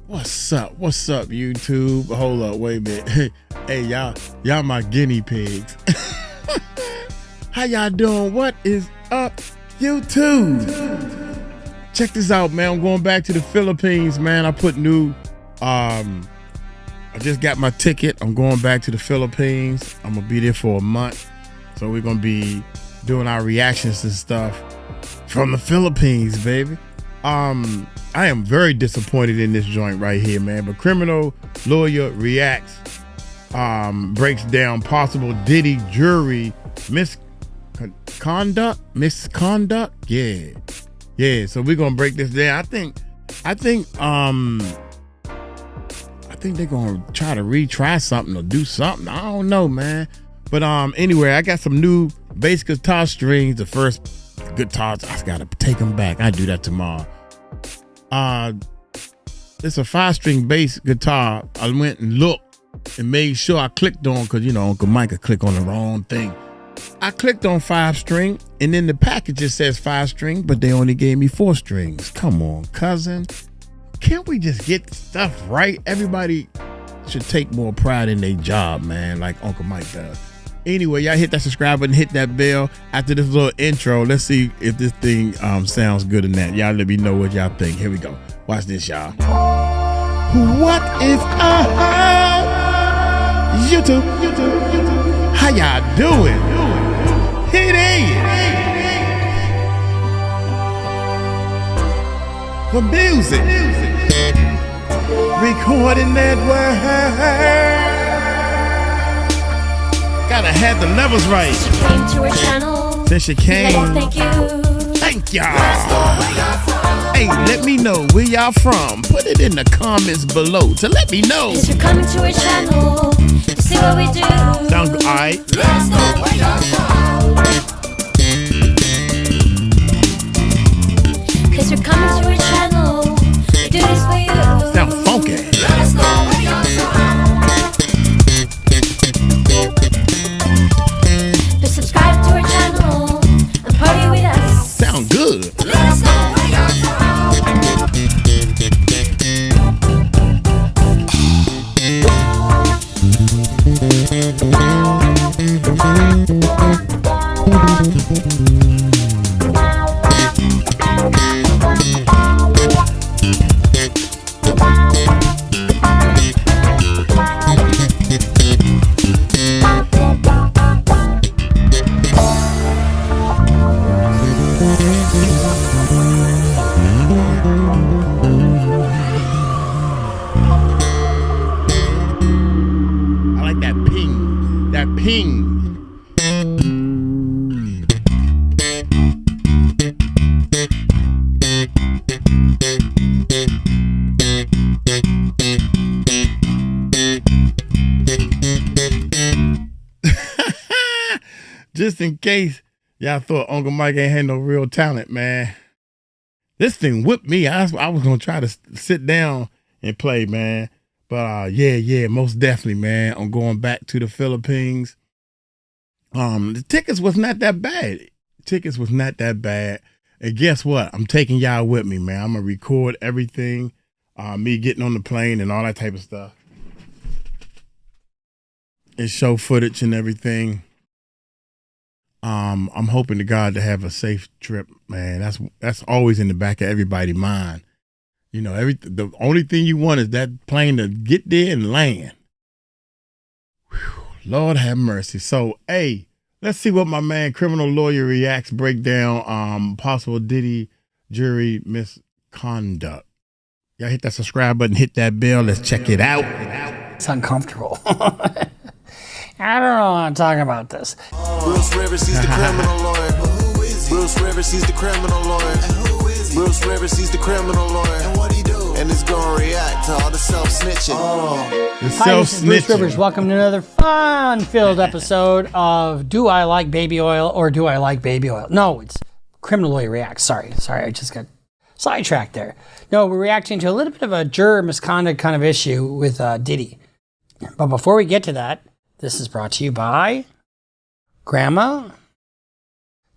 What's up? What's up, YouTube? Hold up, wait a minute. Hey, y'all my guinea pigs. How y'all doing? What is up, YouTube? Check this out, man. I'm going back to the Philippines, man. I just got my ticket. I'm going back to the Philippines. I'm gonna be there for a month. So we're gonna be doing our reactions and stuff from the Philippines, baby. I am very disappointed in this joint right here, man. But Criminal Lawyer reacts, breaks down possible Diddy jury misconduct. Yeah. So we're gonna break this down. I think they're gonna try to retry something or do something. I don't know, man. But anyway, I got some new bass guitar strings. The first guitars, I gotta take them back. I do that tomorrow. It's a 5-string bass guitar. I went and looked and made sure I clicked on, because you know Uncle Mike could click on the wrong thing. I clicked on 5-string, and then the package just says 5-string, but they only gave me 4 strings. Come on, cousin. Can't we just get stuff right? Everybody should take more pride in their job, man, like Uncle Mike does. Anyway, y'all hit that subscribe button, hit that bell. After this little intro, let's see if this thing sounds good or not. Y'all let me know what y'all think. Here we go. Watch this, y'all. What is up, YouTube? How y'all doing? Hit it. The music. Recording that word. Gotta have the levels right. Came to our channel. Since you came. Thank you. Thank y'all. Hey, let me know where y'all from. Put it in the comments below to let me know. Cause you're coming to our channel to see what we do. Sound good, alright? Let's know where you're from. Cause you're coming to our channel. We do this for you. Sound funky. Let's know where you're from. Just subscribe to our channel and party with us. Sound good. Let us know where you're from. I like that ping. That ping. Just in case y'all thought Uncle Mike ain't had no real talent, man. This thing whipped me. I was gonna try to sit down and play, man. But yeah, most definitely, man. I'm going back to the Philippines. The tickets was not that bad. And guess what? I'm taking y'all with me, man. I'm gonna record everything. Me getting on the plane and all that type of stuff. And show footage and everything. I'm hoping to God to have a safe trip, man. That's always in the back of everybody's mind. You know, the only thing you want is that plane to get there and land. Whew, Lord have mercy. So, hey, let's see what my man Criminal Lawyer reacts, breakdown possible Diddy jury misconduct. Y'all hit that subscribe button, hit that bell. Let's check it out. It's uncomfortable. I don't know why I'm talking about this. Bruce Rivers, he's the criminal lawyer. Bruce Rivers, he's the criminal lawyer. Bruce Rivers, he's the criminal lawyer. And what he do? And it's gonna react to all the self-snitching. Hi, this is Bruce Rivers. Welcome to another fun-filled episode of Do I Like Baby Oil or Do I Like Baby Oil? No, it's Criminal Lawyer Reacts. Sorry, I just got sidetracked there. No, we're reacting to a little bit of a juror misconduct kind of issue with Diddy. But before we get to that, this is brought to you by Grandma.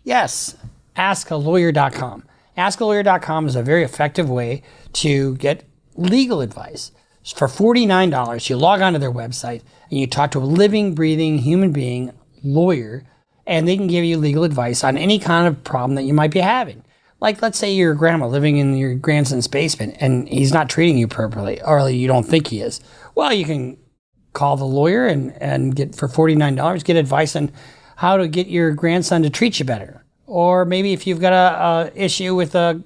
Yes, AskALawyer.com. AskALawyer.com is a very effective way to get legal advice. For $49, you log onto their website and you talk to a living, breathing human being, lawyer, and they can give you legal advice on any kind of problem that you might be having. Like, let's say your grandma living in your grandson's basement and he's not treating you properly, or you don't think he is. Well, you can call the lawyer and get, for $49, get advice on how to get your grandson to treat you better. Or maybe if you've got a issue with a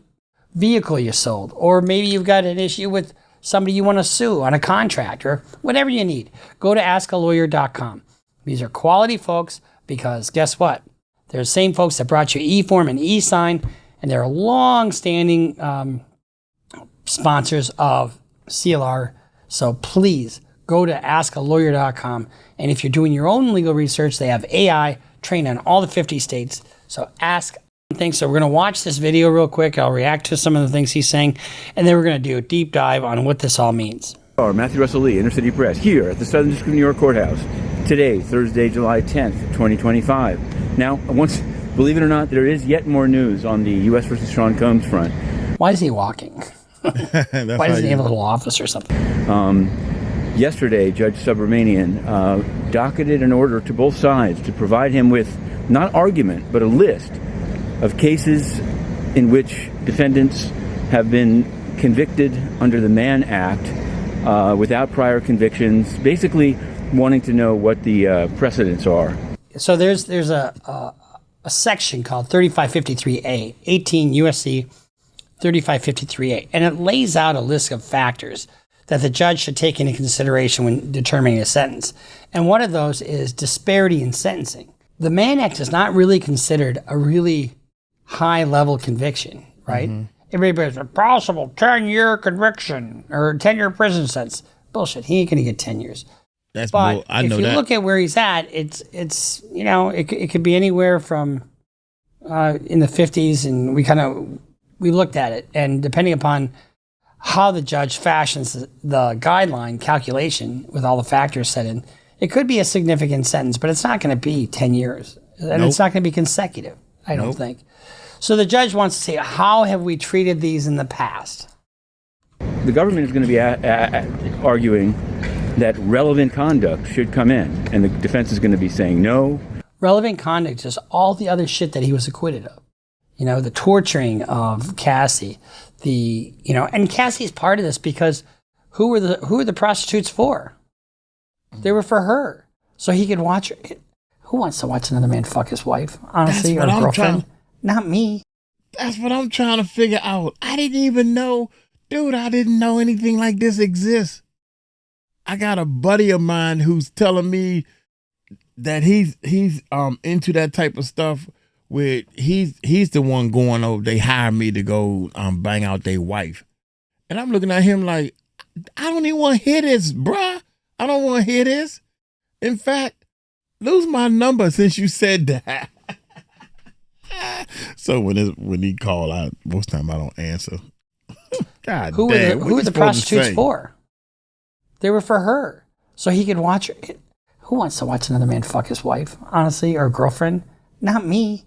vehicle you sold, or maybe you've got an issue with somebody you want to sue on a contract, or whatever you need, go to askalawyer.com. These are quality folks, because guess what? They're the same folks that brought you eForm and eSign, and they're long-standing sponsors of CLR. So please go to askalawyer.com. And if you're doing your own legal research, they have AI trained on all the 50 states. So ask things. So we're going to watch this video real quick. I'll react to some of the things he's saying, and then we're going to do a deep dive on what this all means. Matthew Russell Lee, Inner City Press, here at the Southern District of New York Courthouse. Today, Thursday, July 10th, 2025. Now, believe it or not, there is yet more news on the U.S. versus Sean Combs front. Why is he walking? Why doesn't he have a little office or something? Yesterday, Judge 𝗟𝗓𝗡𝗞𝗦 docketed an order to both sides to provide him with, not argument, but a list of cases in which defendants have been convicted under the Mann Act without prior convictions, basically wanting to know what the precedents are. So there's a section called 3553A, 18 USC 3553A, and it lays out a list of factors that the judge should take into consideration when determining a sentence. And one of those is disparity in sentencing. The Mann Act is not really considered a really high-level conviction, right? Mm-hmm. Everybody says, a possible 10-year conviction or 10-year prison sentence. Bullshit. He ain't going to get 10 years. That's but I know if you that. look at where he's at, it's you know, it could be anywhere from in the 50s, and we looked at it, and depending upon how the judge fashions the guideline calculation with all the factors set in, it could be a significant sentence, but it's not going to be 10 years. And It's not going to be consecutive, I don't think. So the judge wants to say, how have we treated these in the past? The government is going to be arguing that relevant conduct should come in, and the defense is going to be saying no. Relevant conduct is all the other shit that he was acquitted of. You know, the torturing of Cassie, and Cassie's part of this because who were the prostitutes for? They were for her, so he could watch her. Who wants to watch another man fuck his wife? Honestly, or girlfriend? Not me. That's what I'm trying to figure out. I didn't even know, dude. I didn't know anything like this exists. I got a buddy of mine who's telling me that he's into that type of stuff. Where he's the one going over. They hire me to go bang out their wife, and I'm looking at him like, I don't even want to hear this, bruh. I don't want to hear this. In fact, lose my number since you said that. So when he called, most time I don't answer. God who damn, who were the prostitutes for? They were for her, so he could watch her. Who wants to watch another man fuck his wife? Honestly, or girlfriend? Not me.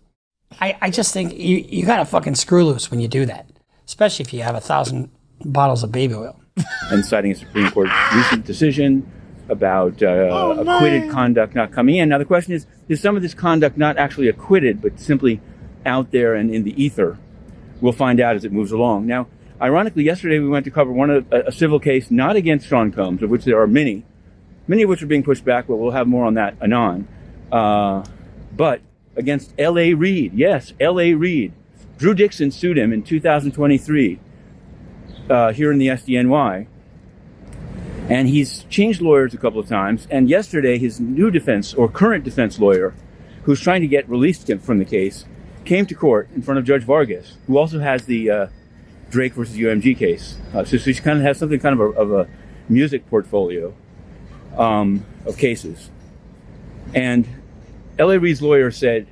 I just think you got to fucking screw loose when you do that, especially if you have 1,000 bottles of baby oil. And citing a Supreme Court recent decision about acquitted conduct not coming in. Now the question is some of this conduct not actually acquitted, but simply out there and in the ether? We'll find out as it moves along. Now, ironically, yesterday we went to cover a civil case not against Sean Combs, of which there are many of which are being pushed back, but we'll have more on that anon. But against L.A. Reid. Yes, L.A. Reid. Drew Dixon sued him in 2023 here in the SDNY. And he's changed lawyers a couple of times. And yesterday, his new defense, or current defense lawyer, who's trying to get released from the case, came to court in front of Judge Vargas, who also has the Drake versus UMG case. So she kind of has something kind of a music portfolio of cases. And L.A. Reid's lawyer said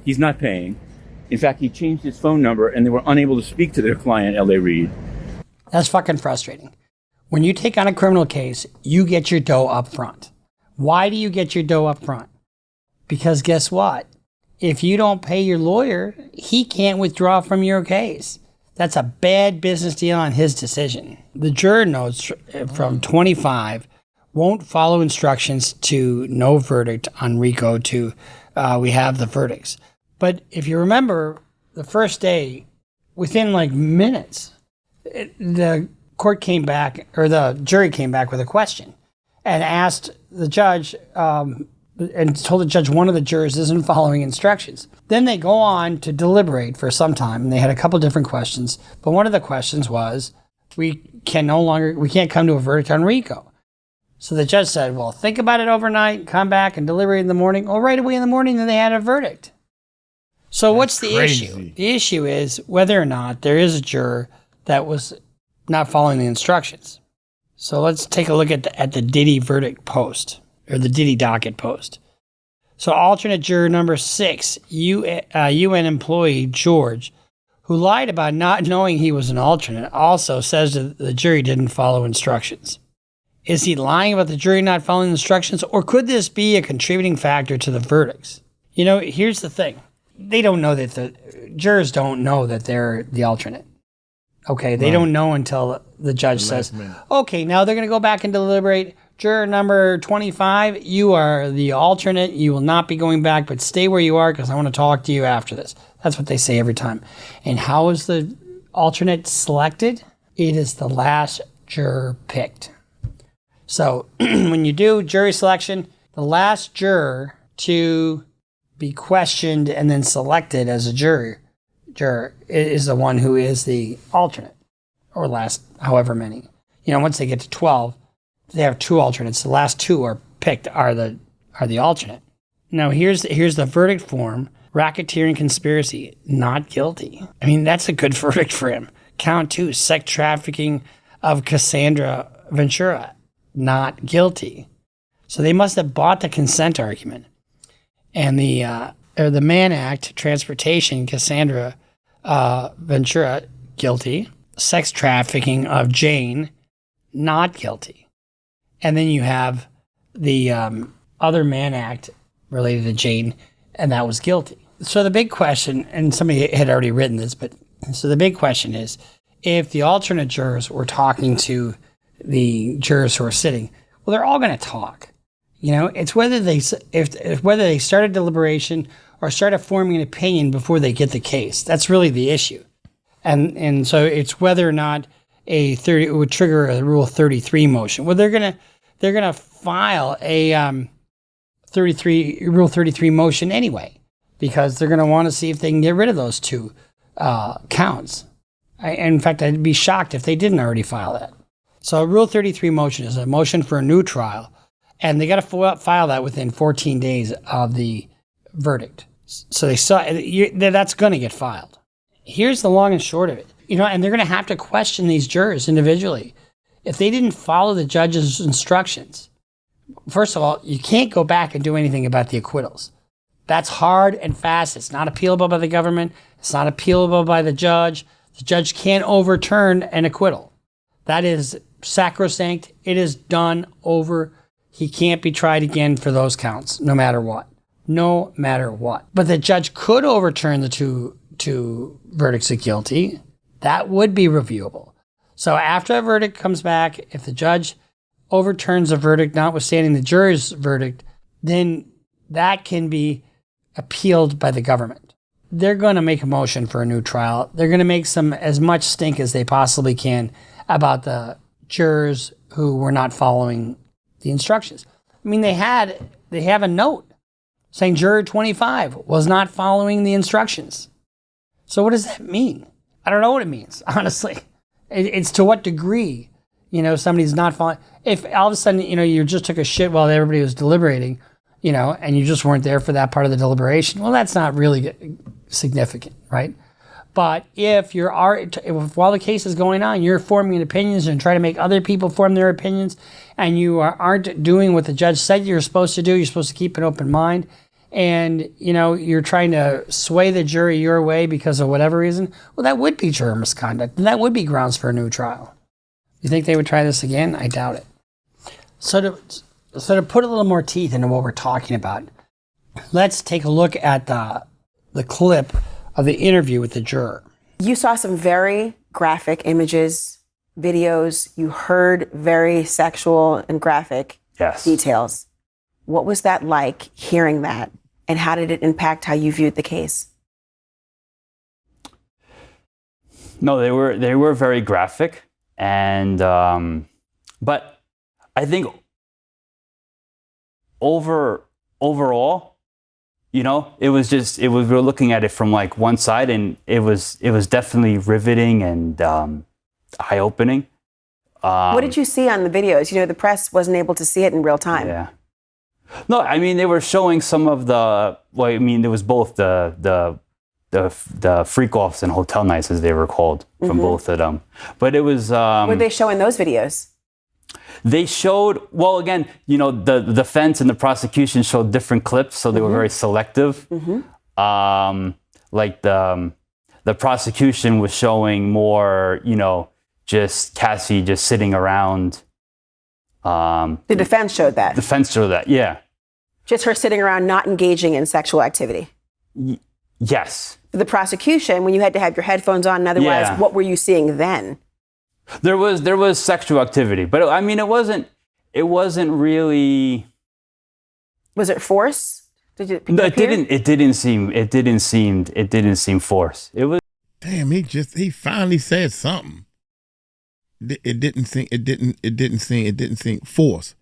he's not paying. In fact, he changed his phone number and they were unable to speak to their client, L.A. Reid. That's fucking frustrating. When you take on a criminal case, you get your dough up front. Why do you get your dough up front? Because guess what? If you don't pay your lawyer, he can't withdraw from your case. That's a bad business deal on his decision. The juror notes from 25 won't follow instructions to no verdict on RICO to we have the verdicts. But if you remember, the first day, within like minutes, the court came back, or the jury came back with a question and asked the judge, and told the judge one of the jurors isn't following instructions. Then they go on to deliberate for some time, and they had a couple different questions. But one of the questions was, we can't come to a verdict on RICO. So the judge said, well, think about it overnight, come back and deliberate in the morning. Well, right away in the morning, then they had a verdict. So what's the issue? The issue is whether or not there is a juror that was not following the instructions. So let's take a look at the Diddy verdict post, or the Diddy docket post. So alternate juror number 6, UN employee George, who lied about not knowing he was an alternate, also says that the jury didn't follow instructions. Is he lying about the jury not following instructions, or could this be a contributing factor to the verdicts? You know, here's the thing. They don't know that the jurors don't know that they're the alternate. Okay, they don't know until the judge says, okay, now they're going to go back and deliberate. Juror number 25, you are the alternate. You will not be going back, but stay where you are because I want to talk to you after this. That's what they say every time. And how is the alternate selected? It is the last juror picked. So when you do jury selection, the last juror to be questioned and then selected as a juror is the one who is the alternate, or last however many. You know, once they get to 12, they have 2 alternates. The last 2 are picked are the alternate. Now here's the verdict form: racketeering conspiracy, not guilty. I mean, that's a good verdict for him. Count 2, sex trafficking of 𝗗𝗢𝗡𝗞𝗦, not guilty. So they must have bought the consent argument. And the Mann Act, transportation, 𝗗𝗢𝗡𝗞𝗦, guilty. Sex trafficking of Jane, not guilty. And then you have the other Mann Act related to Jane, and that was guilty. So the big question, and somebody had already written this, but so the big question is, if the alternate jurors were talking to the jurors who are sitting, well, they're all going to talk. You know, it's whether they start a deliberation or start forming an opinion before they get the case. That's really the issue. And so it's whether or not it would trigger a Rule 33 motion. Well, they're gonna file a Rule 33 motion anyway, because they're gonna want to see if they can get rid of those 2 counts. In fact, I'd be shocked if they didn't already file that. So a Rule 33 motion is a motion for a new trial, and they got to file that within 14 days of the verdict. So that's going to get filed. Here's the long and short of it. You know, and they're going to have to question these jurors individually. If they didn't follow the judge's instructions, first of all, you can't go back and do anything about the acquittals. That's hard and fast. It's not appealable by the government. It's not appealable by the judge. The judge can't overturn an acquittal. That is sacrosanct. It is done over. He can't be tried again for those counts, no matter what. No matter what. But the judge could overturn the two verdicts of guilty. That would be reviewable. So after a verdict comes back, if the judge overturns a verdict, notwithstanding the jury's verdict, then that can be appealed by the government. They're going to make a motion for a new trial. They're going to make as much stink as they possibly can about the jurors who were not following the instructions. I mean, they have a note saying juror 25 was not following the instructions. So what does that mean? I don't know what it means, honestly. It's to what degree, you know, somebody's not following. If all of a sudden, you know, you just took a shit while everybody was deliberating, you know, and you just weren't there for that part of the deliberation, well, that's not really significant, right? But if while the case is going on, you're forming opinions and trying to make other people form their opinions, and you aren't doing what the judge said you're supposed to do, you're supposed to keep an open mind, and, you know, you're trying to sway the jury your way because of whatever reason, well, that would be juror misconduct, and that would be grounds for a new trial. You think they would try this again? I doubt it. So to put a little more teeth into what we're talking about, let's take a look at the clip of the interview with the juror. You saw some very graphic images, videos. You heard very sexual and graphic details. What was that like, hearing that? And how did it impact how you viewed the case? No, they were very graphic, and but I think overall, you know, we were looking at it from like one side, and it was definitely riveting and eye opening. What did you see on the videos? You know, the press wasn't able to see it in real time. Yeah. No, I mean, they were showing some of the. Well, I mean, there was both the freak offs and hotel nights, as they were called, from both of them. But it was. Were they showing those videos? They showed, well, again, you know, the defense and the prosecution showed different clips, so they were very selective. Like the prosecution was showing more, you know, just Cassie just sitting around. The defense showed that. Defense showed that, yeah. Just her sitting around not engaging in sexual activity. Yes. The prosecution, when you had to have your headphones on and otherwise, what were you seeing then? There was sexual activity, but I mean, it wasn't really. Was it force? No, it didn't seem force. It was. Damn, he finally said something. It didn't seem force.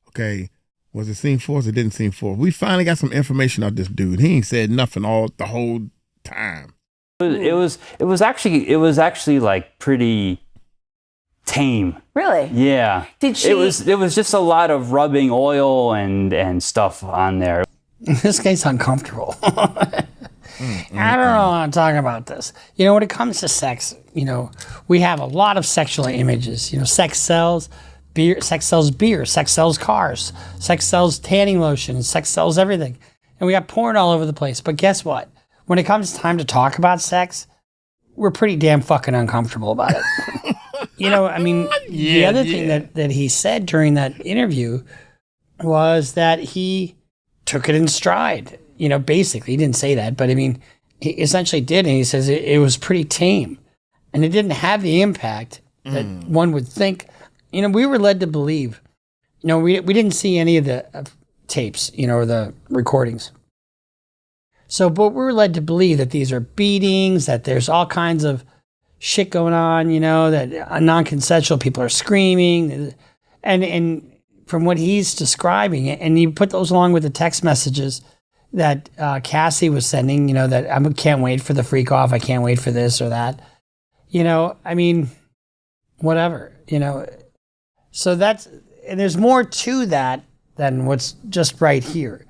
Okay, was it seem force? It didn't seem force. We finally got some information out this dude. He ain't said nothing the whole time. It was actually like pretty tame. Really? Yeah. Did she? It was just a lot of rubbing oil and stuff on there. This guy's uncomfortable. I don't want to talk about this. You know, when it comes to sex, you know, we have a lot of sexual images. You know, sex sells beer, sex sells cars, sex sells tanning lotion, sex sells everything. And we got porn all over the place. But guess what? When it comes time to talk about sex, we're pretty damn fucking uncomfortable about it. You know, I mean, the other thing that he said during that interview was that he took it in stride. You know, basically, he didn't say that, but I mean, he essentially did. And he says it was pretty tame. And it didn't have the impact that one would think. You know, we were led to believe, you know, we didn't see any of the tapes, you know, or the recordings. So, but we were led to believe that these are beatings, that there's all kinds of shit going on, you know, that non-consensual people are screaming. And from what he's describing, and you put those along with the text messages that Cassie was sending, you know, that I can't wait for the freak off, I can't wait for this or that. You know, I mean, whatever, you know. So and there's more to that than what's just right here.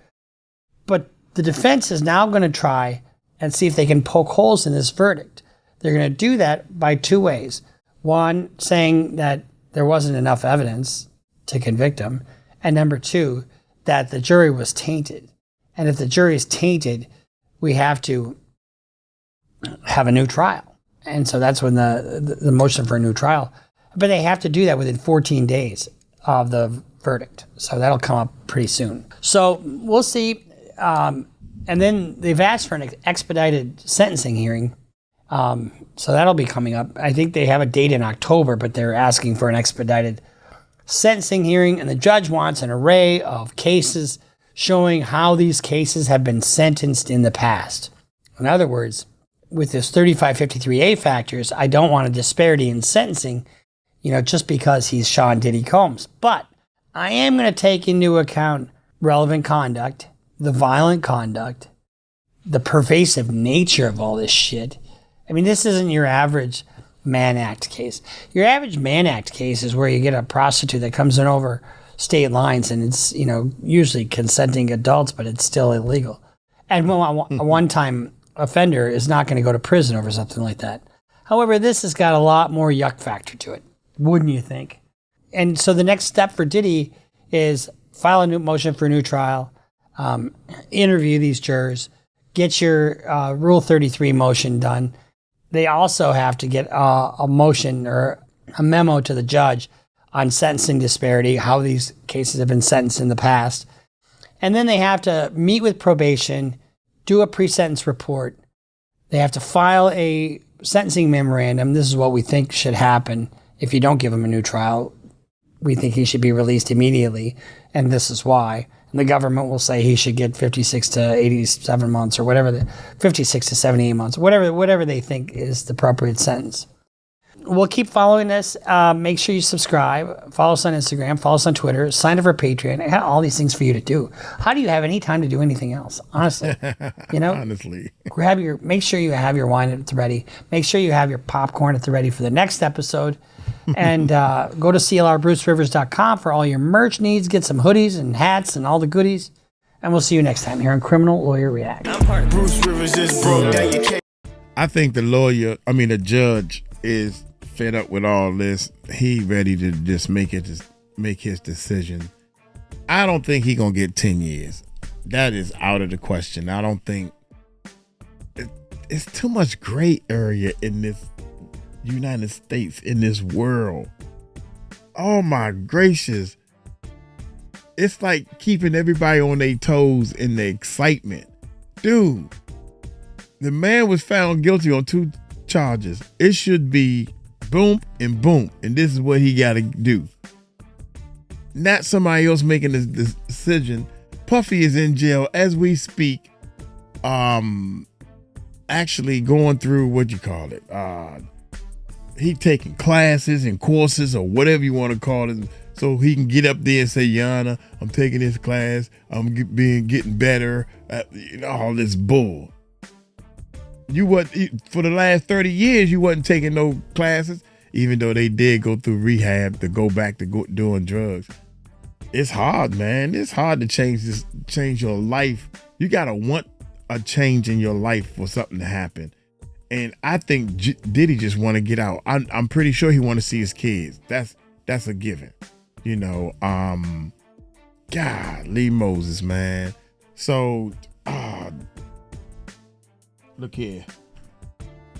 But the defense is now going to try and see if they can poke holes in this verdict. They're going to do that by two ways. One, saying that there wasn't enough evidence to convict him. And number two, that the jury was tainted. And if the jury is tainted, we have to have a new trial. And so that's when the motion for a new trial. But they have to do that within 14 days of the verdict. So that'll come up pretty soon. So we'll see. And then they've asked for an expedited sentencing hearing. So that'll be coming up. I think they have a date in October, but they're asking for an expedited sentencing hearing. And the judge wants an array of cases showing how these cases have been sentenced in the past. In other words, with this 3553A factors, I don't want a disparity in sentencing, you know, just because he's Sean Diddy Combs. But I am going to take into account relevant conduct, the violent conduct, the pervasive nature of all this shit. I mean, this isn't your average Mann Act case. Your average Mann Act case is where you get a prostitute that comes in over state lines and it's, you know, usually consenting adults, but it's still illegal. And a one-time offender is not going to go to prison over something like that. However, this has got a lot more yuck factor to it, wouldn't you think? And so the next step for Diddy is file a new motion for a new trial, interview these jurors, get your Rule 33 motion done. They also have to get a motion or a memo to the judge on sentencing disparity, how these cases have been sentenced in the past. And then they have to meet with probation, do a pre-sentence report. They have to file a sentencing memorandum, this is what we think should happen if you don't give him a new trial. We think he should be released immediately, and this is why. And the government will say he should get 56 to 87 months or whatever, 56 to 78 months, whatever they think is the appropriate sentence. We'll keep following this. Make sure you subscribe. Follow us on Instagram. Follow us on Twitter. Sign up for Patreon. I have all these things for you to do. How do you have any time to do anything else? Honestly, Honestly, make sure you have your wine at the ready. Make sure you have your popcorn at the ready for the next episode. And go to CLRBruceRivers.com for all your merch needs. Get some hoodies and hats and all the goodies. And we'll see you next time here on Criminal Lawyer React. Bruce Rivers just broke down your case. I think the judge is fed up with all this. He ready to just make his decision. I don't think he gonna get 10 years. That is out of the question. I don't think it's too much gray area in this United States, in this world. Oh my gracious. It's like keeping everybody on their toes in the excitement. Dude, the man was found guilty on 2 charges. It should be boom and boom, and this is what he got to do. Not somebody else making this decision. Puffy is in jail as we speak. Actually going through he taking classes and courses or whatever you want to call it, so he can get up there and say, Yana, I'm taking this class. I'm getting better. All this bull. For the last 30 years, you wasn't taking no classes, even though they did go through rehab to go back to doing drugs. It's hard, man. It's hard to change your life. You got to want a change in your life for something to happen. And I think Diddy just want to get out. I'm pretty sure he want to see his kids. That's a given. Golly Moses, man. So, look here.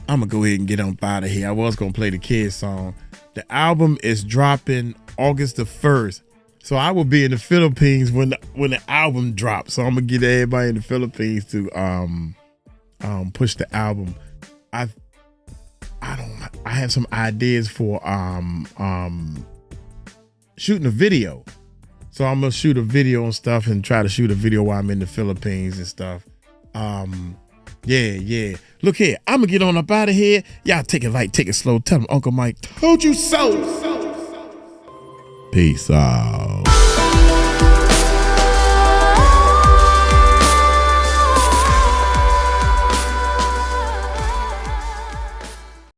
I'm going to go ahead and get on out of here. I was going to play the kids song. The album is dropping August the 1st. So I will be in the Philippines when the album drops. So I'm going to get everybody in the Philippines to push the album. I have some ideas for shooting a video. So I'm going to shoot a video and stuff and try to shoot a video while I'm in the Philippines and stuff. Yeah. Look here, I'm gonna get on up out of here. Y'all take it light, take it slow. Tell them Uncle Mike told you so. Peace out.